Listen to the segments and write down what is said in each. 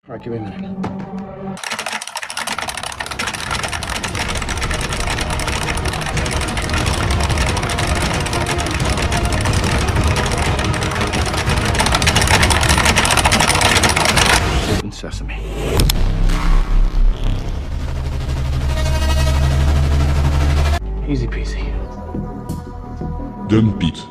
All right, give me a minute. Open sesame. Easy peasy. Den Beat.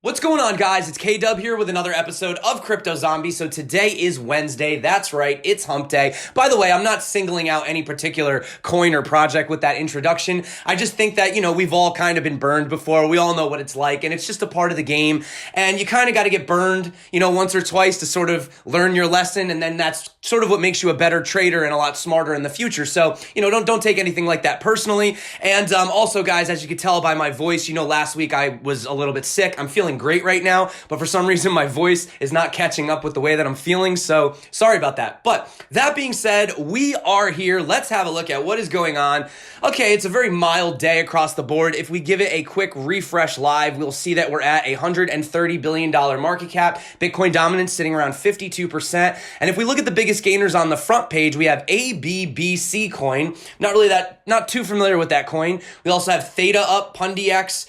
What's going on, guys? It's K-Dub here with another episode of Crypto Zombie. So today is Wednesday. That's right, it's hump day. By the way, I'm not singling out any particular coin or project with that introduction. I just think that, we've all kind of been burned before. We all know what it's like, and it's just a part of the game. And you kind of got to get burned, once or twice to sort of learn your lesson, and then that's sort of what makes you a better trader and a lot smarter in the future. So, don't take anything like that personally. And also, guys, as you could tell by my voice, last week I was a little bit sick. I'm feeling great right now, but for some reason my voice is not catching up with the way that I'm feeling, so sorry about that. But that being said, we are here. Let's have a look at what is going on. Okay, it's a very mild day across the board. If we give it a quick refresh live, we'll see that we're at $130 billion market cap. Bitcoin dominance sitting around 52%. And if we look at the biggest gainers on the front page, we have ABBC coin. Not too familiar with that coin. We also have Theta up, PundiX,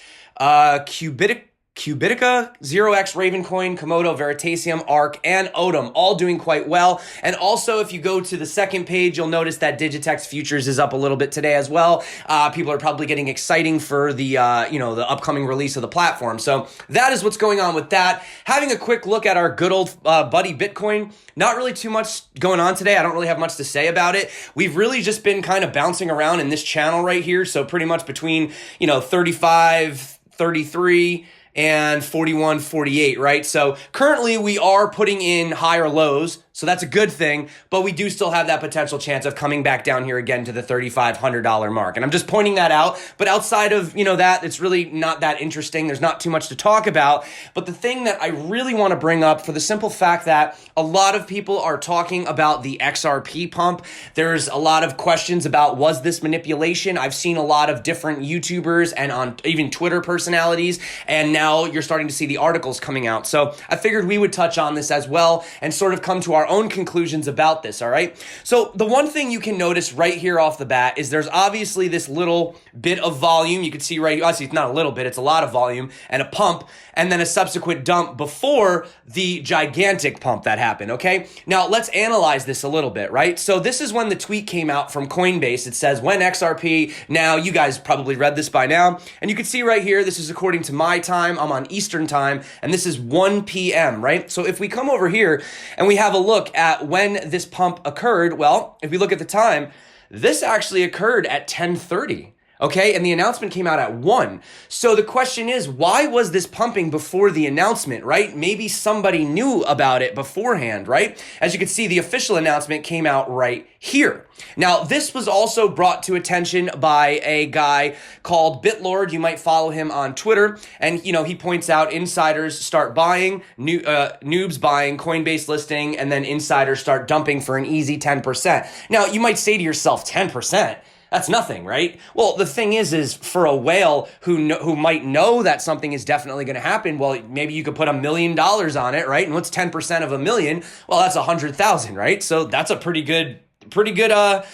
Cubitica, 0x, Ravencoin, Komodo, Veritasium, ARK, and Odom, all doing quite well. And also, if you go to the second page, you'll notice that Digitex Futures is up a little bit today as well. People are probably getting exciting for the, the upcoming release of the platform. So that is what's going on with that. Having a quick look at our good old buddy Bitcoin. Not really too much going on today. I don't really have much to say about it. We've really just been kind of bouncing around in this channel right here. So pretty much between, 35, 33, and 41, 48, right? So currently we are putting in higher lows, so that's a good thing, but we do still have that potential chance of coming back down here again to the $3,500 mark. And I'm just pointing that out, but outside of, that, it's really not that interesting. There's not too much to talk about, but the thing that I really want to bring up, for the simple fact that a lot of people are talking about the XRP pump. There's a lot of questions about, was this manipulation? I've seen a lot of different YouTubers and on even Twitter personalities, and now you're starting to see the articles coming out. So I figured we would touch on this as well and sort of come to our own conclusions about this, all right? So the one thing you can notice right here off the bat is there's obviously this little bit of volume. You can see right, actually it's not a little bit, it's a lot of volume, and a pump, and then a subsequent dump before the gigantic pump that happened, okay? Now let's analyze this a little bit, right? So this is when the tweet came out from Coinbase. It says, when XRP, now you guys probably read this by now, and you can see right here, this is according to my time. I'm on Eastern time, and this is 1 p.m., right? So if we come over here and we have a look at when this pump occurred, well, if we look at the time, this actually occurred at 10:30. Okay, and the announcement came out at 1. So the question is, why was this pumping before the announcement, right? Maybe somebody knew about it beforehand, right? As you can see, the official announcement came out right here. Now, this was also brought to attention by a guy called Bitlord. You might follow him on Twitter. And, he points out insiders start buying, noobs buying, Coinbase listing, and then insiders start dumping for an easy 10%. Now, you might say to yourself, 10%? That's nothing, right? Well, the thing is for a whale who might know that something is definitely going to happen, well, maybe you could put $1 million on it, right? And what's 10% of $1 million? Well, that's 100,000, right? So that's a pretty good amount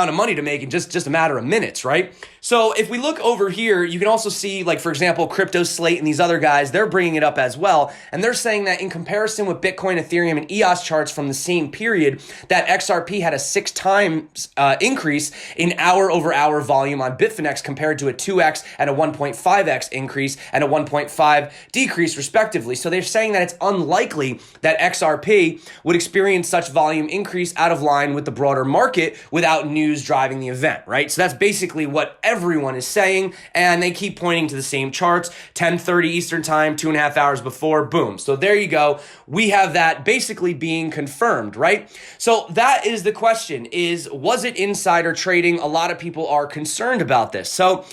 of money to make in just a matter of minutes, right? So if we look over here, you can also see, like, for example, Crypto Slate and these other guys, they're bringing it up as well. And they're saying that in comparison with Bitcoin, Ethereum, and EOS charts from the same period, that XRP had a 6 times increase in hour-over-hour volume on Bitfinex compared to a 2x and a 1.5x increase and a 1.5 decrease, respectively. So they're saying that it's unlikely that XRP would experience such volume increase out of line with the broader market without news driving the event, right? So that's basically what everyone is saying, and they keep pointing to the same charts. 10:30 Eastern time, 2.5 hours before, boom. So there you go. We have that basically being confirmed, right? So that is the question, was it insider trading? A lot of people are concerned about this. So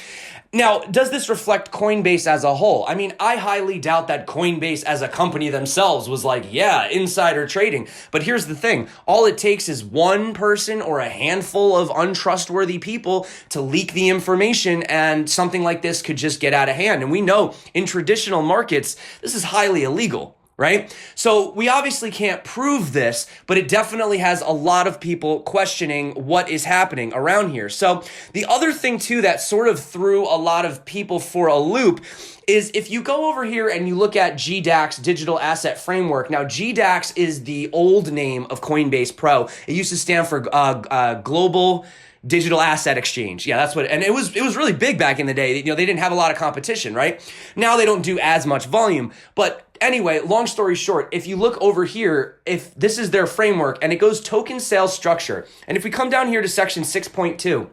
now, does this reflect Coinbase as a whole? I mean, I highly doubt that Coinbase as a company themselves was like, yeah, insider trading. But here's the thing. All it takes is one person or a handful of untrustworthy people to leak the information, and something like this could just get out of hand. And we know in traditional markets, this is highly illegal. right? So we obviously can't prove this, but it definitely has a lot of people questioning what is happening around here. So the other thing too that sort of threw a lot of people for a loop is if you go over here and you look at GDAX, Digital Asset Framework. Now, GDAX is the old name of Coinbase Pro. It used to stand for Global Digital Asset Exchange. Yeah, that's what, and it was really big back in the day. You know, they didn't have a lot of competition, right? Now they don't do as much volume. But anyway, long story short, if you look over here, if this is their framework and it goes token sales structure, and if we come down here to section 6.2,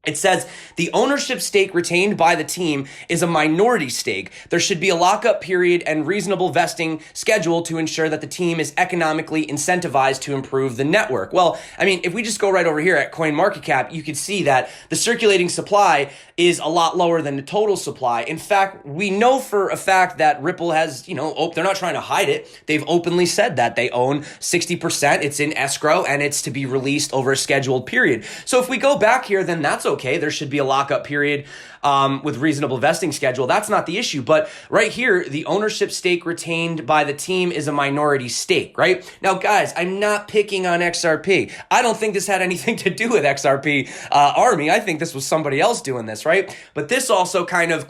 it says the ownership stake retained by the team is a minority stake. There should be a lockup period and reasonable vesting schedule to ensure that the team is economically incentivized to improve the network. Well, I mean, if we just go right over here at CoinMarketCap, you can see that the circulating supply is a lot lower than the total supply. In fact, we know for a fact that Ripple has, you know, they're not trying to hide it. They've openly said that they own 60%. It's in escrow and it's to be released over a scheduled period. So if we go back here, then that's okay. There should be a lockup period with reasonable vesting schedule. That's not the issue. But right here, the ownership stake retained by the team is a minority stake, right? Now, guys, I'm not picking on XRP. I don't think this had anything to do with XRP Army. I think this was somebody else doing this, right? But this also kind of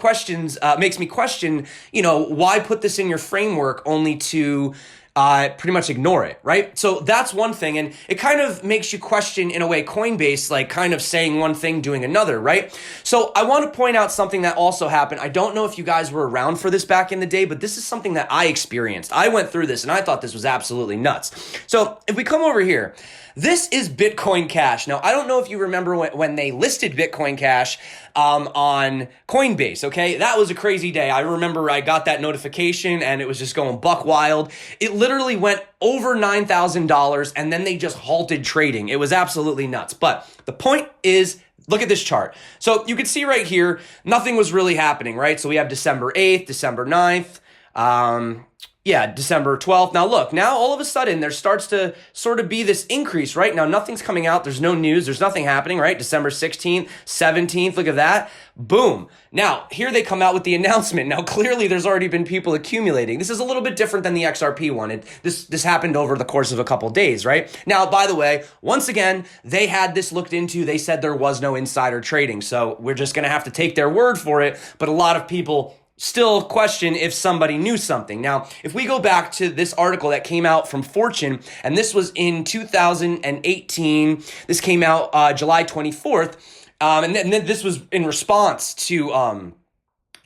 makes me question, you know, why put this in your framework only to pretty much ignore it, right? So that's one thing. And it kind of makes you question, in a way, Coinbase, like kind of saying one thing, doing another, right? So I want to point out something that also happened. I don't know if you guys were around for this back in the day, but this is something that I experienced. I went through this and I thought this was absolutely nuts. So if we come over here, this is Bitcoin Cash. Now, I don't know if you remember when they listed Bitcoin Cash on Coinbase, okay? That was a crazy day. I remember I got that notification and it was just going buck wild. It literally went over $9,000 and then they just halted trading. It was absolutely nuts. But the point is, look at this chart. So you can see right here, nothing was really happening, right? So we have December 8th, December 9th, December 12th. Now look, now all of a sudden there starts to sort of be this increase, right? Now nothing's coming out. There's no news. There's nothing happening, right? December 16th, 17th, look at that. Boom. Now here they come out with the announcement. Now clearly there's already been people accumulating. This is a little bit different than the XRP one. This happened over the course of a couple days, right? Now, by the way, once again, they had this looked into. They said there was no insider trading. So we're just going to have to take their word for it. But a lot of people still question if somebody knew something. Now, if we go back to this article that came out from Fortune, and this was in 2018, this came out July 24th, and then this was in response to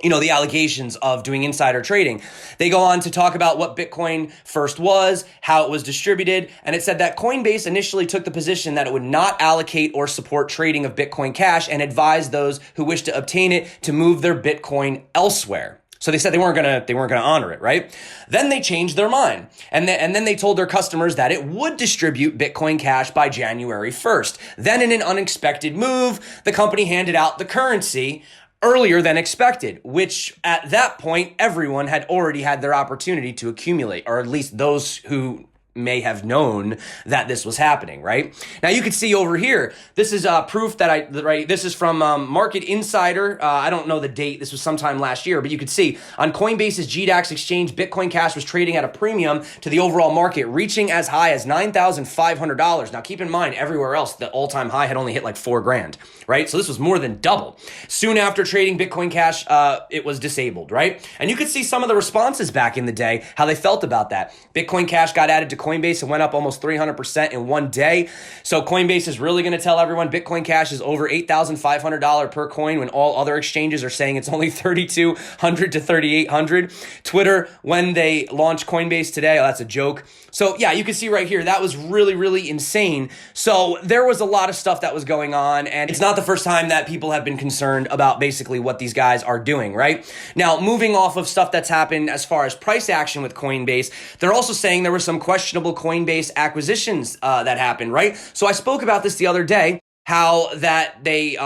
the allegations of doing insider trading. They go on to talk about what Bitcoin first was, how it was distributed, and it said that Coinbase initially took the position that it would not allocate or support trading of Bitcoin Cash and advised those who wish to obtain it to move their Bitcoin elsewhere. So they said they weren't gonna honor it, right? Then they changed their mind, and then they told their customers that it would distribute Bitcoin Cash by January 1st. Then, in an unexpected move, the company handed out the currency earlier than expected, which at that point, everyone had already had their opportunity to accumulate, or at least those who may have known that this was happening, right? Now you can see over here, this is proof that this is from Market Insider. I don't know the date. This was sometime last year, but you could see on Coinbase's GDAX exchange, Bitcoin Cash was trading at a premium to the overall market, reaching as high as $9,500. Now keep in mind, everywhere else, the all-time high had only hit like $4,000, right? So this was more than double. Soon after trading Bitcoin Cash, it was disabled, right? And you could see some of the responses back in the day, how they felt about that. Bitcoin Cash got added to Coinbase and went up almost 300% in one day. So Coinbase is really going to tell everyone Bitcoin Cash is over $8,500 per coin when all other exchanges are saying it's only $3,200 to $3,800. Twitter, when they launched Coinbase today, that's a joke. So yeah, you can see right here, that was really, really insane. So there was a lot of stuff that was going on, and it's not the first time that people have been concerned about basically what these guys are doing, right? Now, moving off of stuff that's happened as far as price action with Coinbase, they're also saying there were some questionable Coinbase acquisitions that happened, right? So I spoke about this the other day, how that they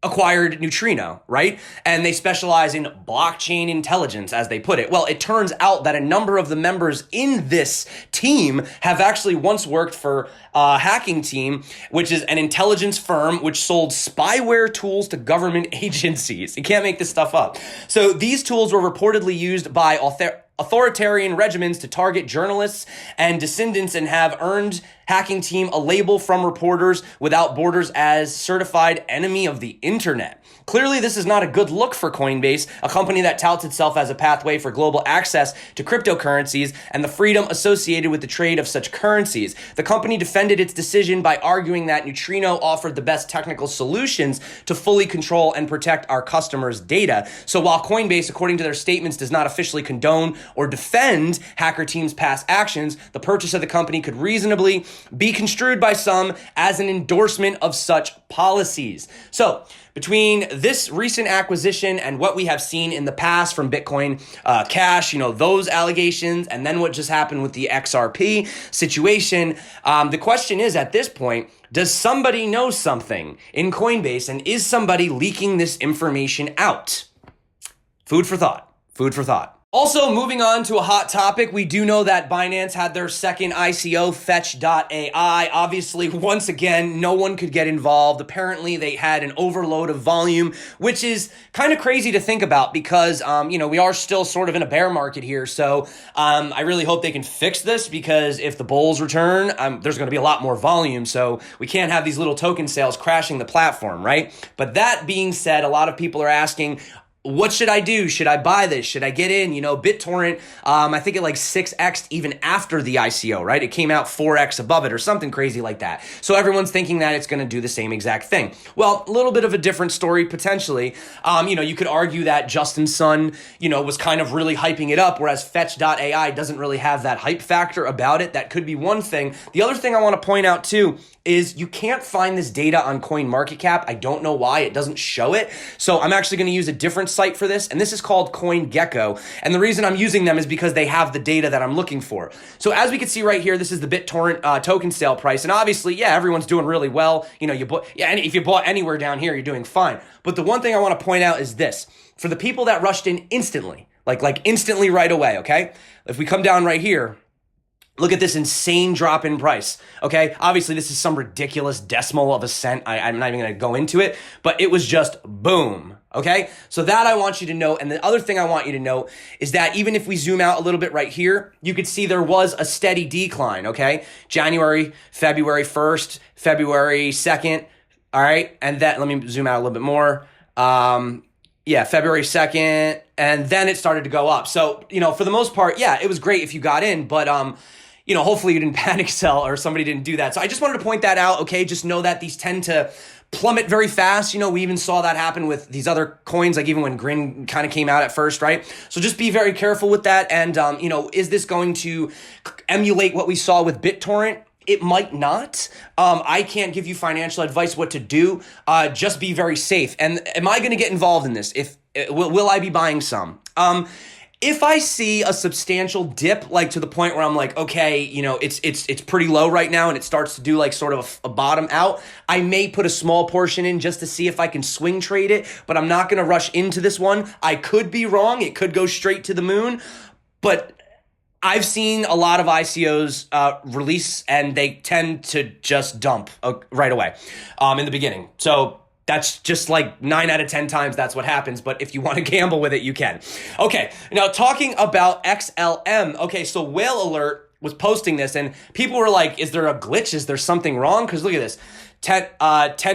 acquired Neutrino, right? And they specialize in blockchain intelligence, as they put it. Well, it turns out that a number of the members in this team have actually once worked for hacking team, which is an intelligence firm which sold spyware tools to government agencies. You can't make this stuff up. So these tools were reportedly used by authoritarian regimens to target journalists and dissidents and have earned hacking team a label from Reporters Without Borders as certified enemy of the internet. Clearly, this is not a good look for Coinbase, a company that touts itself as a pathway for global access to cryptocurrencies and the freedom associated with the trade of such currencies. The company defended its decision by arguing that Neutrino offered the best technical solutions to fully control and protect our customers' data. So while Coinbase, according to their statements, does not officially condone or defend hacker teams' past actions, the purchase of the company could reasonably be construed by some as an endorsement of such policies. So between this recent acquisition and what we have seen in the past from Bitcoin Cash, those allegations, and then what just happened with the XRP situation, the question is at this point, does somebody know something in Coinbase, and is somebody leaking this information out? Food for thought. Food for thought. Also, moving on to a hot topic, we do know that Binance had their second ICO, Fetch.AI. Obviously, once again, no one could get involved. Apparently, they had an overload of volume, which is kind of crazy to think about because, we are still sort of in a bear market here. So I really hope they can fix this because if the bulls return, there's going to be a lot more volume. So we can't have these little token sales crashing the platform, right? But that being said, a lot of people are asking, what should I do? Should I buy this? Should I get in? BitTorrent, I think it like 6X'd even after the ICO, right? It came out 4X above it or something crazy like that. So everyone's thinking that it's going to do the same exact thing. Well, a little bit of a different story potentially. You could argue that Justin Sun, was kind of really hyping it up, whereas Fetch.ai doesn't really have that hype factor about it. That could be one thing. The other thing I want to point out too is you can't find this data on CoinMarketCap. I don't know why it doesn't show it. So I'm actually going to use a different site for this, and this is called CoinGecko. And the reason I'm using them is because they have the data that I'm looking for. So as we can see right here, this is the BitTorrent token sale price. And obviously, everyone's doing really well. And if you bought anywhere down here, you're doing fine. But the one thing I want to point out is this. For the people that rushed in instantly, like instantly right away, okay? If we come down right here, look at this insane drop in price, okay? Obviously, this is some ridiculous decimal of a cent. I'm not even going to go into it, but it was just boom, okay? So that I want you to know. And the other thing I want you to know is that even if we zoom out a little bit right here, you could see there was a steady decline, okay? January, February 1st, February 2nd, all right? And that, let me zoom out a little bit more. February 2nd, and then it started to go up. So, for the most part, it was great if you got in, but hopefully you didn't panic sell or somebody didn't do that. So I just wanted to point that out, okay? Just know that these tend to plummet very fast. We even saw that happen with these other coins, like even when Grin kind of came out at first, right? So just be very careful with that. And, is this going to emulate what we saw with BitTorrent? It might not. I can't give you financial advice what to do. Just be very safe. And am I going to get involved in this? Will I be buying some? If I see a substantial dip, like to the point where I'm like, okay, it's pretty low right now and it starts to do like sort of a bottom out, I may put a small portion in just to see if I can swing trade it, but I'm not going to rush into this one. I could be wrong. It could go straight to the moon, but I've seen a lot of ICOs release and they tend to just dump right away in the beginning. So that's just like 9 out of 10 times that's what happens. But if you want to gamble with it, you can. Okay, now talking about XLM. Okay, so Whale Alert was posting this and people were like, is there a glitch? Is there something wrong? Because look at this. 10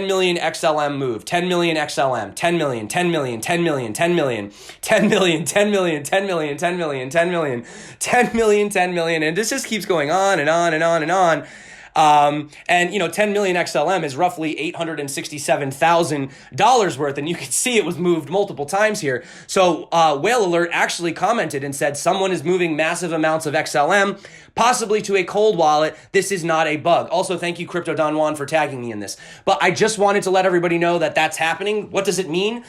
million XLM move, 10 million XLM, 10 million, 10 million, 10 million, 10 million, 10 million, 10 million, 10 million, 10 million, 10 million, 10 million, 10 million. And this just keeps going on and on and on and on. 10 million XLM is roughly $867,000 worth. And you can see it was moved multiple times here. So, Whale Alert actually commented and said, someone is moving massive amounts of XLM, possibly to a cold wallet. This is not a bug. Also, thank you, Crypto Don Juan, for tagging me in this. But I just wanted to let everybody know that that's happening. What does it mean?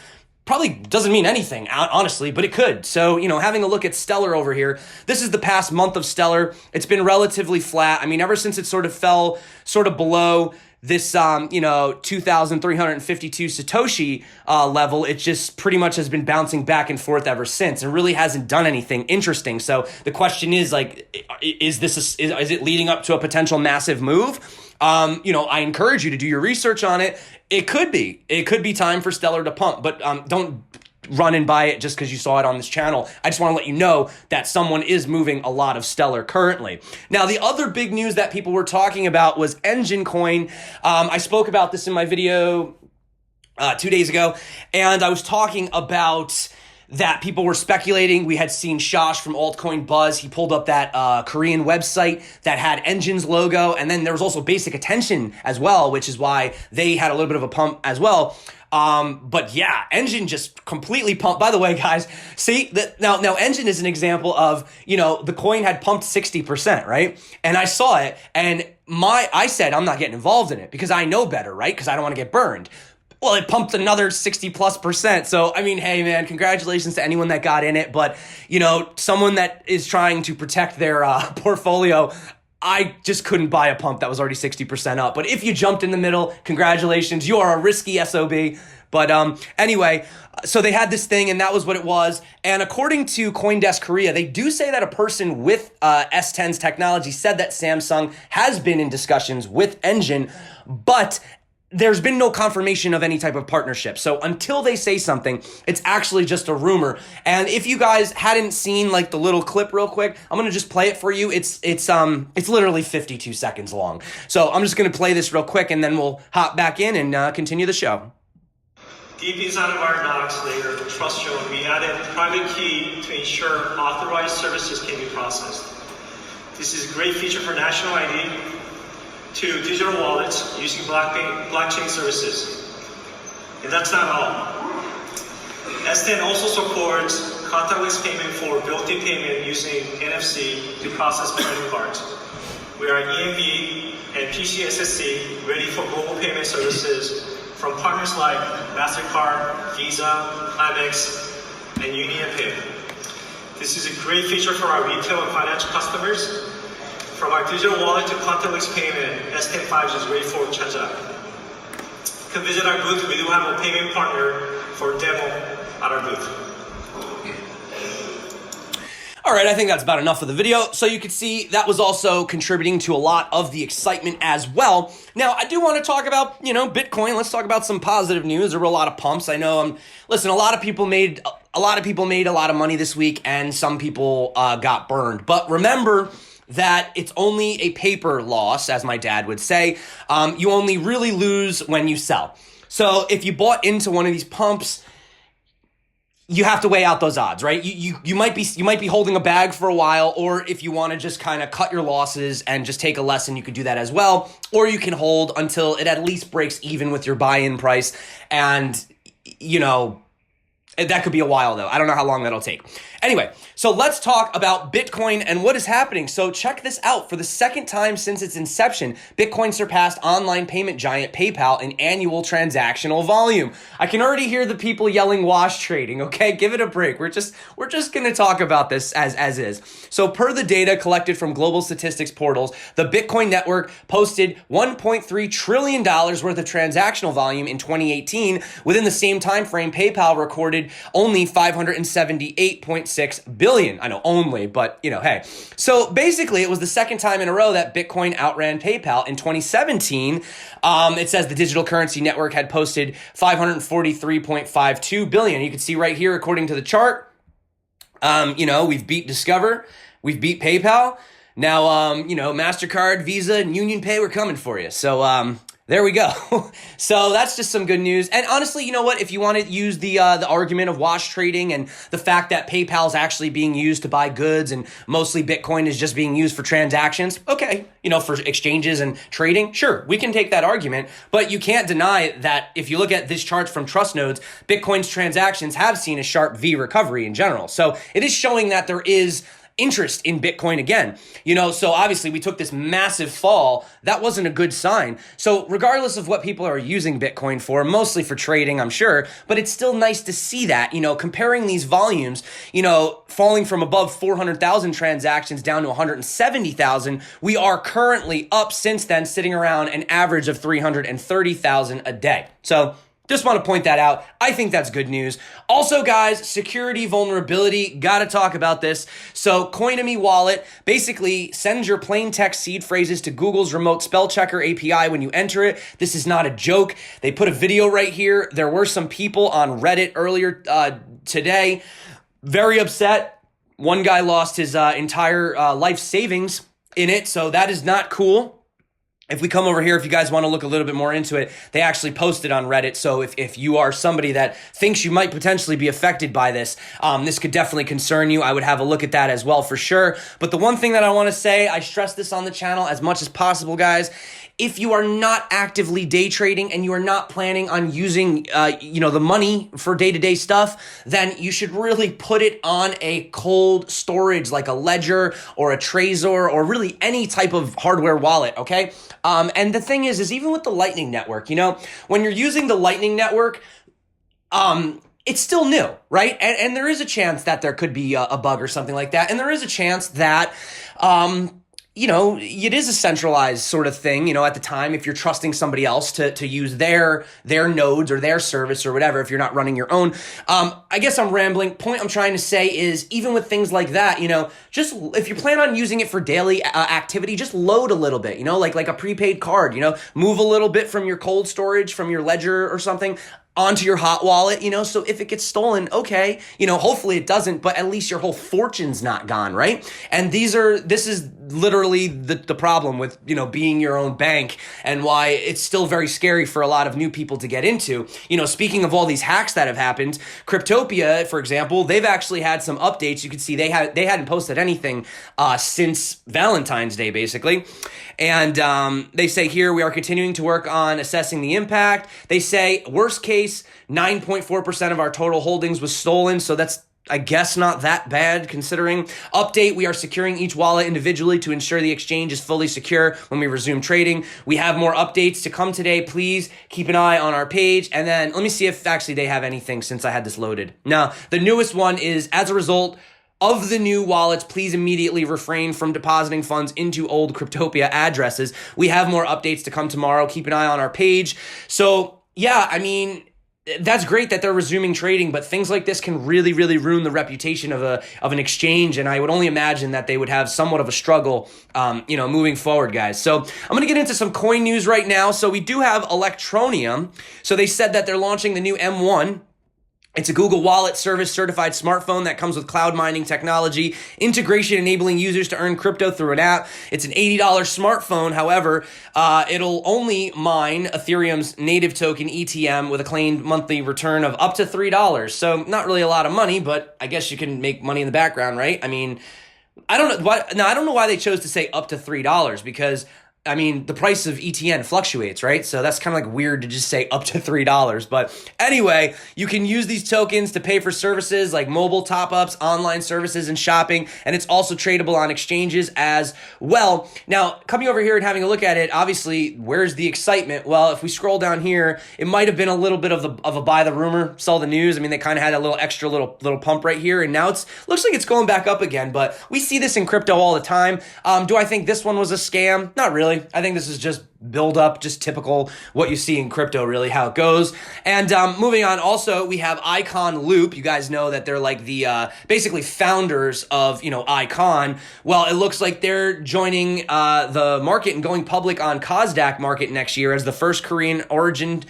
Probably doesn't mean anything, honestly, but it could. So, having a look at Stellar over here, this is the past month of Stellar. It's been relatively flat. I mean, ever since it sort of fell sort of below this, 2,352 Satoshi level, it just pretty much has been bouncing back and forth ever since. It really hasn't done anything interesting. So the question is, like, is it leading up to a potential massive move? I encourage you to do your research on it. It could be time for Stellar to pump, but don't run and buy it just because you saw it on this channel. I just want to let you know that someone is moving a lot of Stellar currently. Now, the other big news that people were talking about was enjincoin. I spoke about this in my video 2 days ago, and I was talking about that people were speculating. We had seen Shosh from Altcoin Buzz. He pulled up that Korean website that had Enjin's logo, and then there was also Basic Attention as well, which is why they had a little bit of a pump as well. But yeah, Enjin just completely pumped. By the way, guys, see that now Enjin is an example of, the coin had pumped 60%, right? And I saw it, and I said I'm not getting involved in it because I know better, right? Because I don't want to get burned. Well, it pumped another 60+%. So, I mean, hey, man, congratulations to anyone that got in it. But, someone that is trying to protect their portfolio, I just couldn't buy a pump that was already 60% up. But if you jumped in the middle, congratulations. You are a risky SOB. But anyway, so they had this thing, and that was what it was. And according to CoinDesk Korea, they do say that a person with S10's technology said that Samsung has been in discussions with Enjin, but there's been no confirmation of any type of partnership. So until they say something, it's actually just a rumor. And if you guys hadn't seen like the little clip real quick, I'm going to just play it for you. It's literally 52 seconds long. So I'm just going to play this real quick, and then we'll hop back in and continue the show. Deep inside of our docs layer, Trust Zone, we added private key to ensure authorized services can be processed. This is a great feature for national ID, to digital wallets using blockchain services. And that's not all. S10 also supports contactless payment for built-in payment using NFC to process credit cards. We are EMV and PCSSC ready for global payment services from partners like MasterCard, Visa, Amex, and UnionPay. This is a great feature for our retail and financial customers. From our digital wallet to contactless payment, S10 is ready for transact. You can visit our booth. We do have a payment partner for demo at our booth. All right, I think that's about enough of the video. So you can see that was also contributing to a lot of the excitement as well. Now, I do want to talk about, Bitcoin. Let's talk about some positive news. There were a lot of pumps. I know, listen, a lot of people made a lot of money this week, and some people got burned. But remember that it's only a paper loss, as my dad would say. You only really lose when you sell. So if you bought into one of these pumps, you have to weigh out those odds, right? You might be holding a bag for a while, or if you want to just kind of cut your losses and just take a lesson, you could do that as well. Or you can hold until it at least breaks even with your buy-in price, and that could be a while, though. I don't know how long that'll take. Anyway, so let's talk about Bitcoin and what is happening. So check this out. For the second time since its inception, Bitcoin surpassed online payment giant PayPal in annual transactional volume. I can already hear the people yelling wash trading, okay? Give it a break. We're just going to talk about this as is. So per the data collected from global statistics portals, the Bitcoin network posted $1.3 trillion worth of transactional volume in 2018. Within the same time frame, PayPal recorded only 578.6 billion. I know only, but hey. So basically, it was the second time in a row that Bitcoin outran PayPal. In 2017, it says the digital currency network had posted 543.52 billion. You can see right here, according to the chart, we've beat Discover, we've beat PayPal. Now, MasterCard, Visa, and UnionPay, we're coming for you. So, there we go. So that's just some good news. And honestly, you know what? If you want to use the argument of wash trading and the fact that PayPal is actually being used to buy goods and mostly Bitcoin is just being used for transactions, okay, for exchanges and trading, sure, we can take that argument. But you can't deny that if you look at this chart from Trust Nodes, Bitcoin's transactions have seen a sharp V recovery in general. So it is showing that there is interest in Bitcoin again. So obviously we took this massive fall. That wasn't a good sign. So regardless of what people are using Bitcoin for, mostly for trading, I'm sure, but it's still nice to see that, comparing these volumes, falling from above 400,000 transactions down to 170,000, we are currently up since then, sitting around an average of 330,000 a day. So Just want to point that out. I think that's good news. Also, guys, security vulnerability. Got to talk about this. So, Coinomi wallet basically sends your plain text seed phrases to Google's remote spell checker API when you enter it. This is not a joke. They put a video right here. There were some people on Reddit earlier today very upset. One guy lost his entire life savings in it, so that is not cool. If we come over here, if you guys want to look a little bit more into it, they actually posted on Reddit. So if you are somebody that thinks you might potentially be affected by this, this could definitely concern you. I would have a look at that as well for sure. But the one thing that I want to say, I stress this on the channel as much as possible, guys. If you are not actively day trading and you are not planning on using, the money for day-to-day stuff, then you should really put it on a cold storage like a Ledger or a Trezor or really any type of hardware wallet, okay? And the thing is even with the Lightning Network, when you're using the Lightning Network, it's still new, right? And there is a chance that there could be a bug or something like that. And there is a chance that, it is a centralized sort of thing, at the time, if you're trusting somebody else to use their nodes or their service or whatever, if you're not running your own. I guess I'm rambling. Point I'm trying to say is even with things like that, just if you plan on using it for daily activity, just load a little bit, like a prepaid card, move a little bit from your cold storage, from your Ledger or something onto your hot wallet, so if it gets stolen, okay, hopefully it doesn't, but at least your whole fortune's not gone, right? And this is literally the problem with, being your own bank and why it's still very scary for a lot of new people to get into. Speaking of all these hacks that have happened, Cryptopia, for example, they've actually had some updates. You can see they hadn't posted anything since Valentine's Day, basically. And they say here, we are continuing to work on assessing the impact. They say, worst case, 9.4% of our total holdings was stolen. So that's, I guess, not that bad considering. Update, we are securing each wallet individually to ensure the exchange is fully secure when we resume trading. We have more updates to come today. Please keep an eye on our page. And then let me see if actually they have anything since I had this loaded. Now, the newest one is, as a result of the new wallets, please immediately refrain from depositing funds into old Cryptopia addresses. We have more updates to come tomorrow. Keep an eye on our page. So, yeah, that's great that they're resuming trading, but things like this can really, really ruin the reputation of an exchange, and I would only imagine that they would have somewhat of a struggle, moving forward, guys. So I'm going to get into some coin news right now. So we do have Electroneum. So they said that they're launching the new M1. It's a Google Wallet service certified smartphone that comes with cloud mining technology, integration enabling users to earn crypto through an app. It's an $80 smartphone. However, it'll only mine Ethereum's native token ETM with a claimed monthly return of up to $3. So not really a lot of money, but I guess you can make money in the background, right? I don't know why they chose to say up to $3 because the price of ETN fluctuates, right? So that's kind of like weird to just say up to $3. But anyway, you can use these tokens to pay for services like mobile top-ups, online services, and shopping. And it's also tradable on exchanges as well. Now, coming over here and having a look at it, obviously, where's the excitement? Well, if we scroll down here, it might have been a little bit of a buy the rumor, sell the news. They kind of had a little extra little pump right here. And now looks like it's going back up again. But we see this in crypto all the time. Do I think this one was a scam? Not really. I think this is just build up, just typical what you see in crypto, really, how it goes. And moving on, also, we have ICONLOOP. You guys know that they're like the basically founders of, Icon. Well, it looks like they're joining the market and going public on Kosdaq market next year as the first Korean origin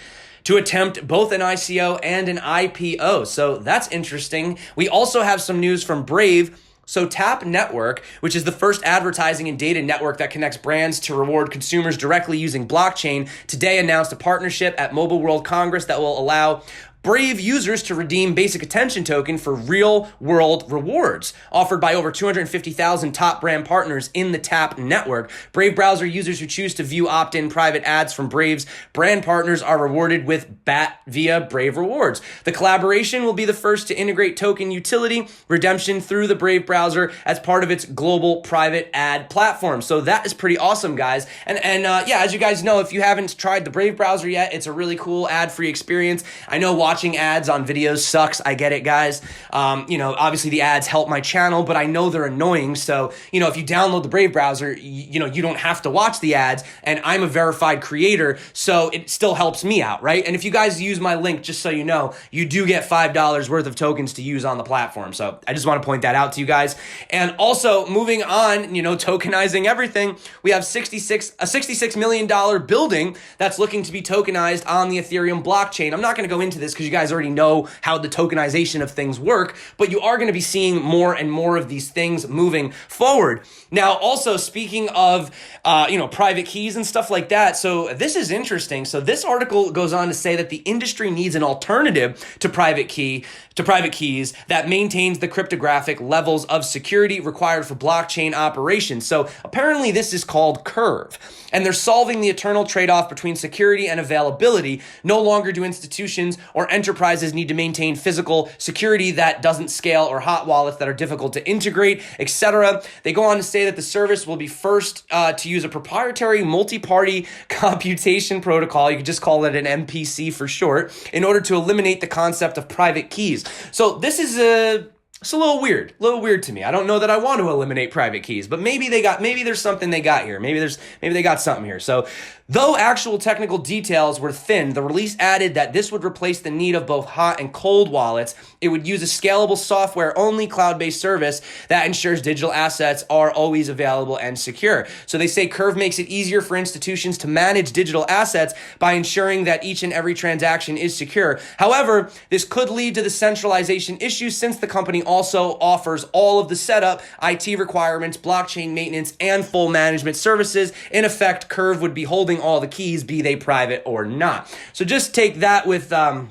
to attempt both an ICO and an IPO. So that's interesting. We also have some news from Brave. So Tap Network, which is the first advertising and data network that connects brands to reward consumers directly using blockchain, today announced a partnership at Mobile World Congress that will allow Brave users to redeem basic attention token for real-world rewards offered by over 250,000 top brand partners in the Tap network. Brave browser users who choose to view opt-in private ads from Brave's brand partners are rewarded with BAT via Brave Rewards. The collaboration will be the first to integrate token utility redemption through the Brave browser as part of its global private ad platform. So that is pretty awesome, guys. And as you guys know, if you haven't tried the Brave browser yet, it's a really cool ad-free experience. I know watching ads on videos sucks. I get it, guys. Obviously the ads help my channel, but I know they're annoying. So, if you download the Brave browser, you don't have to watch the ads, and I'm a verified creator, so it still helps me out, right? And if you guys use my link, just so you know, you do get $5 worth of tokens to use on the platform. So I just want to point that out to you guys. And also moving on, tokenizing everything, we have a $66 million building that's looking to be tokenized on the Ethereum blockchain. I'm not going to go into this because you guys already know how the tokenization of things work, but you are going to be seeing more and more of these things moving forward. Now, also speaking of, private keys and stuff like that. So this is interesting. So this article goes on to say that the industry needs an alternative to private keys that maintains the cryptographic levels of security required for blockchain operations. So apparently this is called Curv, and they're solving the eternal trade-off between security and availability. No longer do institutions or enterprises need to maintain physical security that doesn't scale or hot wallets that are difficult to integrate, etc. They go on to say that the service will be first to use a proprietary multi-party computation protocol. You could just call it an MPC for short, in order to eliminate the concept of private keys. So this is it's a little weird to me. I don't know that I want to eliminate private keys, but maybe there's something they got here. Maybe they got something here. So though actual technical details were thin, the release added that this would replace the need of both hot and cold wallets. It would use a scalable software-only cloud-based service that ensures digital assets are always available and secure. So they say Curv makes it easier for institutions to manage digital assets by ensuring that each and every transaction is secure. However, this could lead to the centralization issue, since the company also offers all of the setup, IT requirements, blockchain maintenance, and full management services. In effect, Curv would be holding all the keys, be they private or not. So just take that with a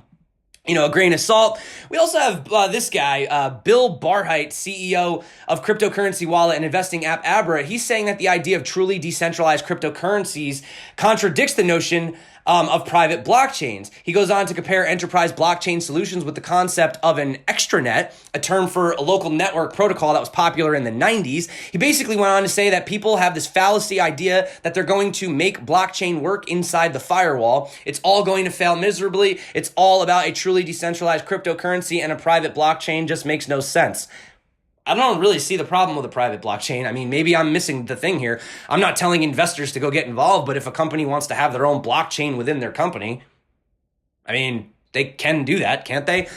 grain of salt. We also have this guy, Bill Barheit, CEO of cryptocurrency wallet and investing app Abra. He's saying that the idea of truly decentralized cryptocurrencies contradicts the notion of private blockchains. He goes on to compare enterprise blockchain solutions with the concept of an extranet, a term for a local network protocol that was popular in the 90s. He basically went on to say that people have this fallacy idea that they're going to make blockchain work inside the firewall. It's all going to fail miserably. It's all about a truly decentralized cryptocurrency, and a private blockchain just makes no sense. I don't really see the problem with a private blockchain. I mean, maybe I'm missing the thing here. I'm not telling investors to go get involved, but if a company wants to have their own blockchain within their company, I mean, they can do that, can't they?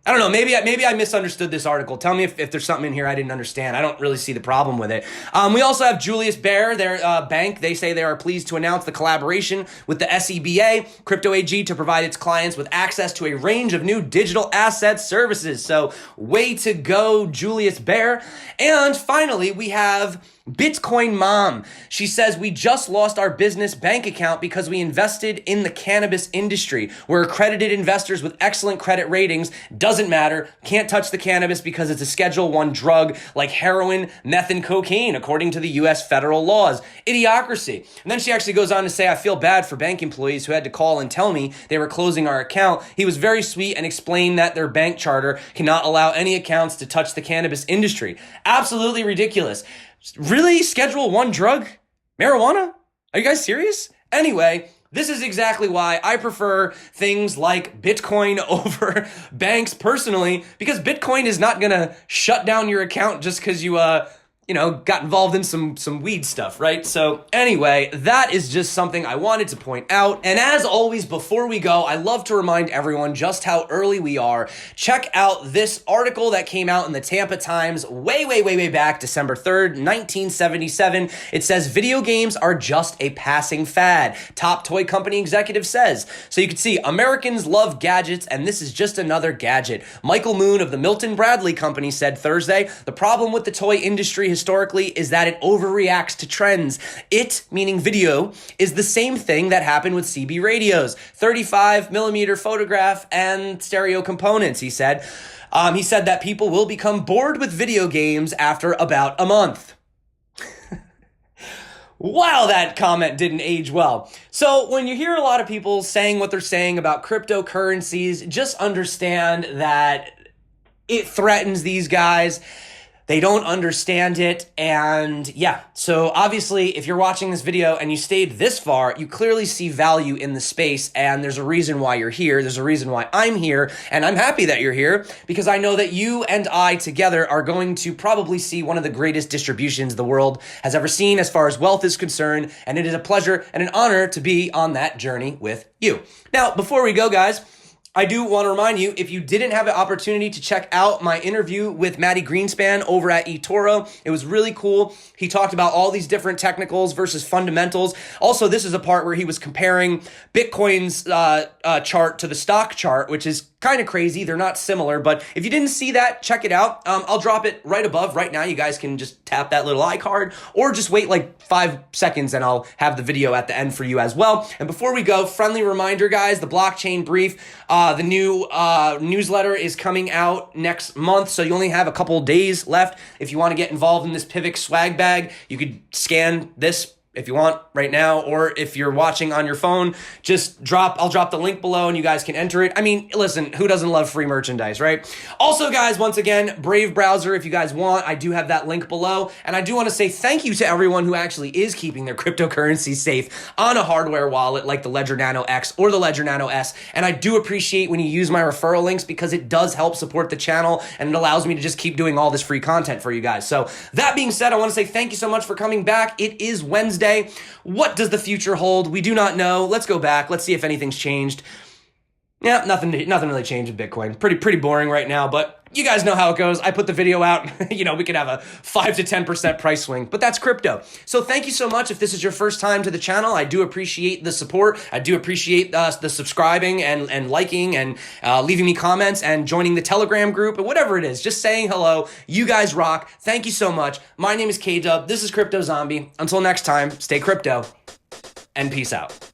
I don't know. Maybe I misunderstood this article. Tell me if there's something in here I didn't understand. I don't really see the problem with it. We also have Julius Baer, their bank. They say they are pleased to announce the collaboration with the SEBA, Crypto AG, to provide its clients with access to a range of new digital asset services. So way to go, Julius Baer. And finally, we have Bitcoin Mom. She says, we just lost our business bank account because we invested in the cannabis industry. We're accredited investors with excellent credit ratings. Doesn't matter. Can't touch the cannabis because it's a Schedule I drug like heroin, meth, and cocaine, according to the U.S. federal laws. Idiocracy. And then she actually goes on to say, I feel bad for bank employees who had to call and tell me they were closing our account. He was very sweet and explained that their bank charter cannot allow any accounts to touch the cannabis industry. Absolutely ridiculous. Really? Schedule I drug? Marijuana? Are you guys serious? Anyway, this is exactly why I prefer things like Bitcoin over banks personally, because Bitcoin is not going to shut down your account just because you got involved in some weed stuff, right? So anyway, that is just something I wanted to point out. And as always, before we go, I love to remind everyone just how early we are. Check out this article that came out in the Tampa Times way back, December 3rd, 1977. It says, video games are just a passing fad, top toy company executive says. So you can see Americans love gadgets, and this is just another gadget. Michael Moon of the Milton Bradley Company said Thursday, the problem with the toy industry historically is that it overreacts to trends. It, meaning video, is the same thing that happened with CB radios, 35 millimeter photograph and stereo components, he said. He said that people will become bored with video games after about a month. Wow, that comment didn't age well. So when you hear a lot of people saying what they're saying about cryptocurrencies, just understand that it threatens these guys. They don't understand it. And yeah, so obviously if you're watching this video and you stayed this far, you clearly see value in the space, and there's a reason why you're here. There's a reason why I'm here, and I'm happy that you're here because I know that you and I together are going to probably see one of the greatest distributions the world has ever seen as far as wealth is concerned, and it is a pleasure and an honor to be on that journey with you. Now, before we go, guys, I do want to remind you, if you didn't have an opportunity to check out my interview with Matt Greenspan over at eToro, it was really cool. He talked about all these different technicals versus fundamentals. Also, this is a part where he was comparing Bitcoin's chart to the stock chart, which is kind of crazy. They're not similar, but if you didn't see that, check it out. I'll drop it right above right now. You guys can just tap that little iCard or just wait like 5 seconds and I'll have the video at the end for you as well. And before we go, friendly reminder, guys, the blockchain brief, the new newsletter is coming out next month, so you only have a couple days left. If you want to get involved in this Pivot swag bag, you could scan this if you want right now, or if you're watching on your phone, I'll drop the link below and you guys can enter it. I mean, listen, who doesn't love free merchandise, right? Also, guys, once again, Brave browser, if you guys want, I do have that link below. And I do want to say thank you to everyone who actually is keeping their cryptocurrency safe on a hardware wallet like the Ledger Nano X or the Ledger Nano S. And I do appreciate when you use my referral links because it does help support the channel and it allows me to just keep doing all this free content for you guys. So that being said, I want to say thank you so much for coming back. It is Wednesday. What does the future hold? We do not know. Let's go back. Let's see if anything's changed. Yeah, nothing really changed in Bitcoin. Pretty boring right now, but you guys know how it goes. I put the video out. We could have a 5 to 10% price swing, but that's crypto. So thank you so much. If this is your first time to the channel, I do appreciate the support. I do appreciate the subscribing and liking and leaving me comments and joining the Telegram group and whatever it is. Just saying hello. You guys rock. Thank you so much. My name is K-Dub. This is Crypto Zombie. Until next time, stay crypto and peace out.